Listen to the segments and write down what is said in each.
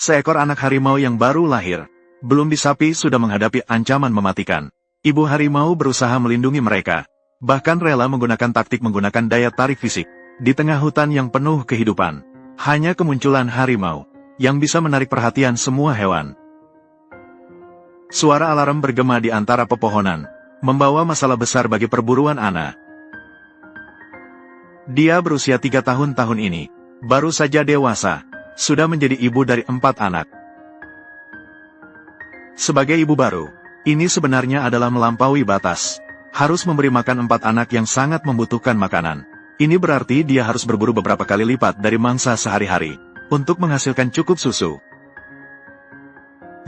Seekor anak harimau yang baru lahir, belum disapi sudah menghadapi ancaman mematikan. Ibu harimau berusaha melindungi mereka, bahkan rela menggunakan taktik menggunakan daya tarik fisik. Di tengah hutan yang penuh kehidupan, hanya kemunculan harimau yang bisa menarik perhatian semua hewan. Suara alarm bergema di antara pepohonan, membawa masalah besar bagi perburuan Anna. Dia berusia 3 tahun ini, baru saja dewasa, sudah menjadi ibu dari 4 anak. Sebagai ibu baru, ini sebenarnya adalah melampaui batas. Harus memberi makan 4 anak yang sangat membutuhkan makanan. Ini berarti dia harus berburu beberapa kali lipat dari mangsa sehari-hari, untuk menghasilkan cukup susu.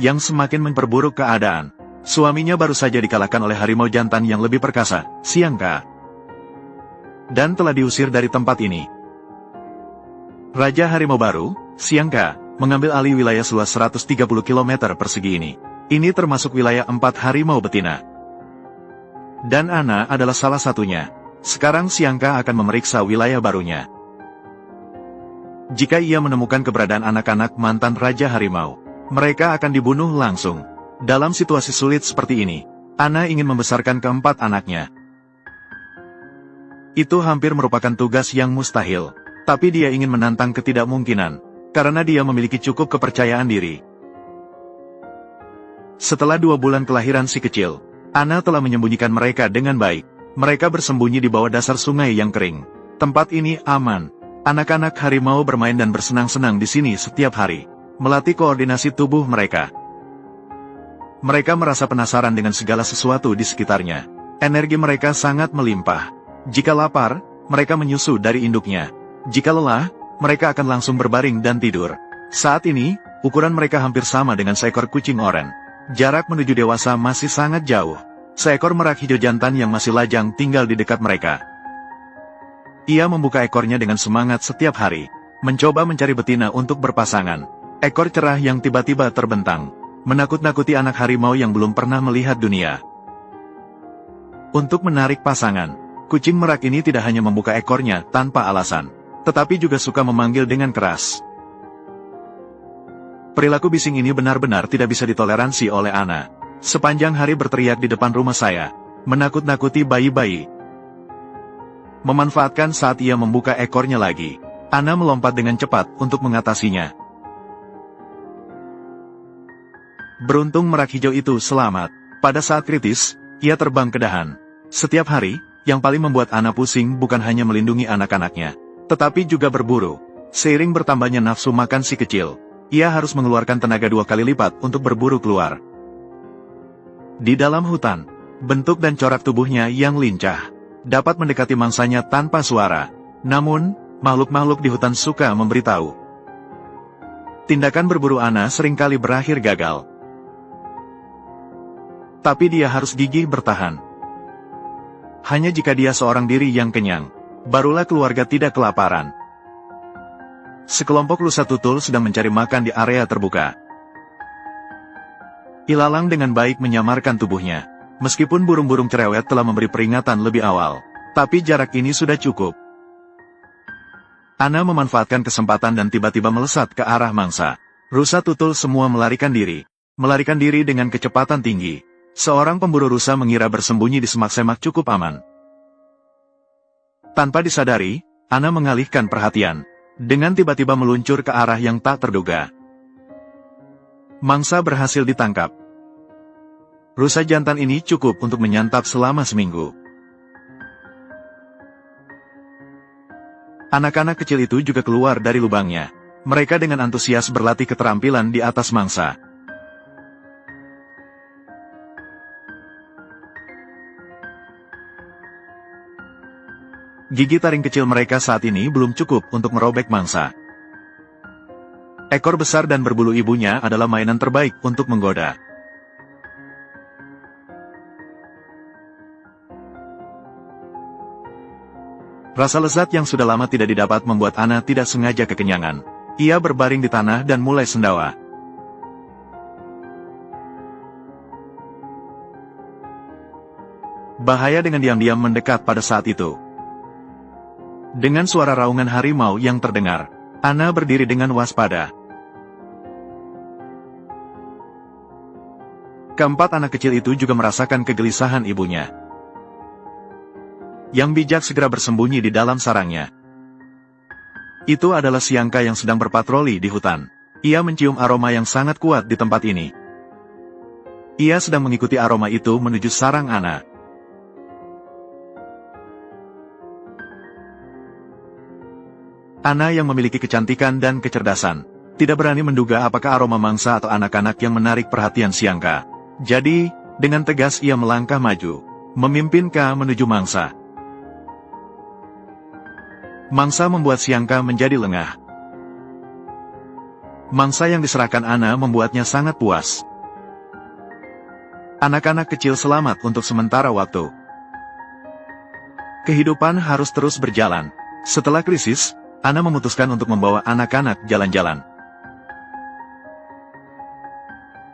Yang semakin memperburuk keadaan, suaminya baru saja dikalahkan oleh harimau jantan yang lebih perkasa, Siangka. Dan telah diusir dari tempat ini. Raja harimau baru, Siangka, mengambil alih wilayah seluas 130 km persegi ini. Ini termasuk wilayah 4 harimau betina. Dan Anna adalah salah satunya. Sekarang Siangka akan memeriksa wilayah barunya. Jika ia menemukan keberadaan anak-anak mantan Raja Harimau, mereka akan dibunuh langsung. Dalam situasi sulit seperti ini, Anna ingin membesarkan keempat anaknya. Itu hampir merupakan tugas yang mustahil, tapi dia ingin menantang ketidakmungkinan, karena dia memiliki cukup kepercayaan diri. Setelah 2 bulan kelahiran si kecil, Anna telah menyembunyikan mereka dengan baik. Mereka bersembunyi di bawah dasar sungai yang kering. Tempat ini aman. Anak-anak harimau bermain dan bersenang-senang di sini setiap hari, melatih koordinasi tubuh mereka. Mereka merasa penasaran dengan segala sesuatu di sekitarnya. Energi mereka sangat melimpah. Jika lapar, mereka menyusu dari induknya. Jika lelah, mereka akan langsung berbaring dan tidur. Saat ini, ukuran mereka hampir sama dengan seekor kucing oranye. Jarak menuju dewasa masih sangat jauh. Seekor merak hijau jantan yang masih lajang tinggal di dekat mereka. Ia membuka ekornya dengan semangat setiap hari, mencoba mencari betina untuk berpasangan. Ekor cerah yang tiba-tiba terbentang, menakut-nakuti anak harimau yang belum pernah melihat dunia. Untuk menarik pasangan, kucing merak ini tidak hanya membuka ekornya tanpa alasan, tetapi juga suka memanggil dengan keras. Perilaku bising ini benar-benar tidak bisa ditoleransi oleh Anna. Sepanjang hari berteriak di depan rumah saya, menakut-nakuti bayi-bayi. Memanfaatkan saat ia membuka ekornya lagi, Anna melompat dengan cepat untuk mengatasinya. Beruntung merak hijau itu selamat. Pada saat kritis, ia terbang ke dahan. Setiap hari, yang paling membuat Anna pusing bukan hanya melindungi anak-anaknya, tetapi juga berburu. Seiring bertambahnya nafsu makan si kecil, ia harus mengeluarkan tenaga 2 kali lipat untuk berburu keluar. Di dalam hutan, bentuk dan corak tubuhnya yang lincah, dapat mendekati mangsanya tanpa suara. Namun, makhluk-makhluk di hutan suka memberitahu. Tindakan berburu Anna seringkali berakhir gagal. Tapi dia harus gigih bertahan. Hanya jika dia seorang diri yang kenyang, barulah keluarga tidak kelaparan. Sekelompok rusa tutul sedang mencari makan di area terbuka. Ilalang dengan baik menyamarkan tubuhnya. Meskipun burung-burung cerewet telah memberi peringatan lebih awal, tapi jarak ini sudah cukup. Anna memanfaatkan kesempatan dan tiba-tiba melesat ke arah mangsa. Rusa tutul semua melarikan diri dengan kecepatan tinggi. Seorang pemburu rusa mengira bersembunyi di semak-semak cukup aman. Tanpa disadari, Anna mengalihkan perhatian, dengan tiba-tiba meluncur ke arah yang tak terduga. Mangsa berhasil ditangkap. Rusa jantan ini cukup untuk menyantap selama seminggu. Anak-anak kecil itu juga keluar dari lubangnya. Mereka dengan antusias berlatih keterampilan di atas mangsa. Gigi taring kecil mereka saat ini belum cukup untuk merobek mangsa. Ekor besar dan berbulu ibunya adalah mainan terbaik untuk menggoda. Rasa lezat yang sudah lama tidak didapat membuat Anna tidak sengaja kekenyangan. Ia berbaring di tanah dan mulai sendawa. Bahaya dengan diam-diam mendekat pada saat itu. Dengan suara raungan harimau yang terdengar, Anna berdiri dengan waspada. Keempat anak kecil itu juga merasakan kegelisahan ibunya. Yang bijak segera bersembunyi di dalam sarangnya. Itu adalah si Angka yang sedang berpatroli di hutan. Ia mencium aroma yang sangat kuat di tempat ini. Ia sedang mengikuti aroma itu menuju sarang Ana. Ana yang memiliki kecantikan dan kecerdasan, tidak berani menduga apakah aroma mangsa atau anak-anak yang menarik perhatian si Angka. Jadi, dengan tegas ia melangkah maju, memimpin Ka menuju mangsa. Mangsa membuat si Angka menjadi lengah. Mangsa yang diserahkan Ana membuatnya sangat puas. Anak-anak kecil selamat untuk sementara waktu. Kehidupan harus terus berjalan. Setelah krisis, Ana memutuskan untuk membawa anak-anak jalan-jalan.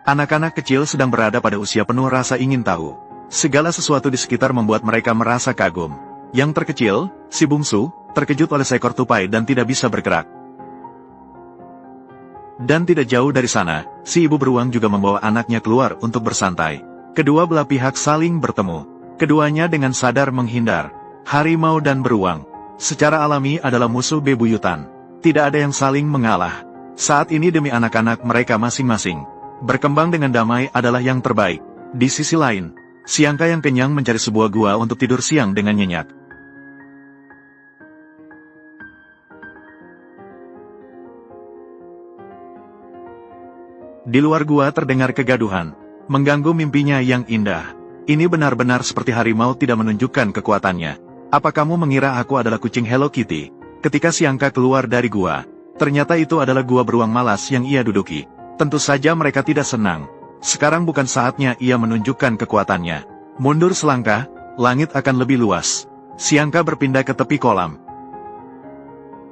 Anak-anak kecil sedang berada pada usia penuh rasa ingin tahu. Segala sesuatu di sekitar membuat mereka merasa kagum. Yang terkecil, si bungsu, terkejut oleh seekor tupai dan tidak bisa bergerak. Dan tidak jauh dari sana, si ibu beruang juga membawa anaknya keluar untuk bersantai. Kedua belah pihak saling bertemu. Keduanya dengan sadar menghindar. Harimau dan beruang, secara alami adalah musuh bebuyutan. Tidak ada yang saling mengalah. Saat ini demi anak-anak mereka masing-masing, berkembang dengan damai adalah yang terbaik. Di sisi lain, si Angka yang kenyang mencari sebuah gua untuk tidur siang dengan nyenyak. Di luar gua terdengar kegaduhan, mengganggu mimpinya yang indah. Ini benar-benar seperti harimau tidak menunjukkan kekuatannya. Apa kamu mengira aku adalah kucing Hello Kitty? Ketika si Angka keluar dari gua, ternyata itu adalah gua beruang malas yang ia duduki. Tentu saja mereka tidak senang. Sekarang bukan saatnya ia menunjukkan kekuatannya. Mundur selangkah, langit akan lebih luas. Si Angka berpindah ke tepi kolam.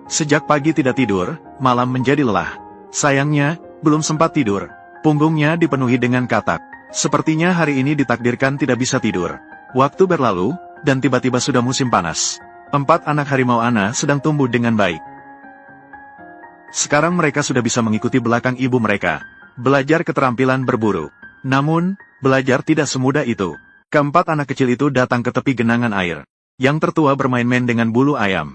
Sejak pagi tidak tidur, malam menjadi lelah. Sayangnya, belum sempat tidur. Punggungnya dipenuhi dengan katak. Sepertinya hari ini ditakdirkan tidak bisa tidur. Waktu berlalu, dan tiba-tiba sudah musim panas. 4 anak harimau Ana sedang tumbuh dengan baik. Sekarang mereka sudah bisa mengikuti belakang ibu mereka, belajar keterampilan berburu. Namun, belajar tidak semudah itu. Keempat anak kecil itu datang ke tepi genangan air. Yang tertua bermain-main dengan bulu ayam.